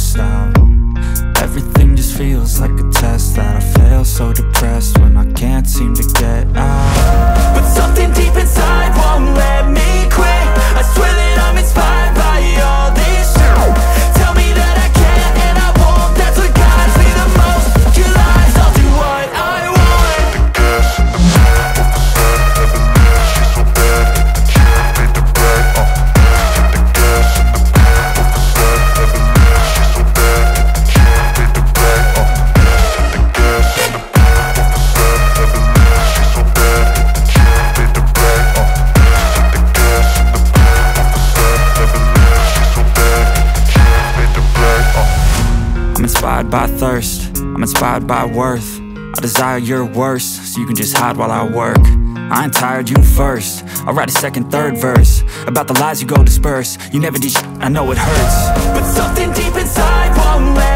stressed out. Everything just feels like a test that I fail, so depressed when I can't seem to get out. But something deep inside won't let me quit. I swear that I'm inspired by all this shit. Tell me that I can and I won't, that's what guides me the most. Your lies, I'll do what I want. I'm inspired by thirst, I'm inspired by worth. I desire your worst, so you can just hide while I work. I ain't tired, you first. I'll write a second, third verse about the lies you go disperse. You never did shit, I know it hurts. But something deep inside won't let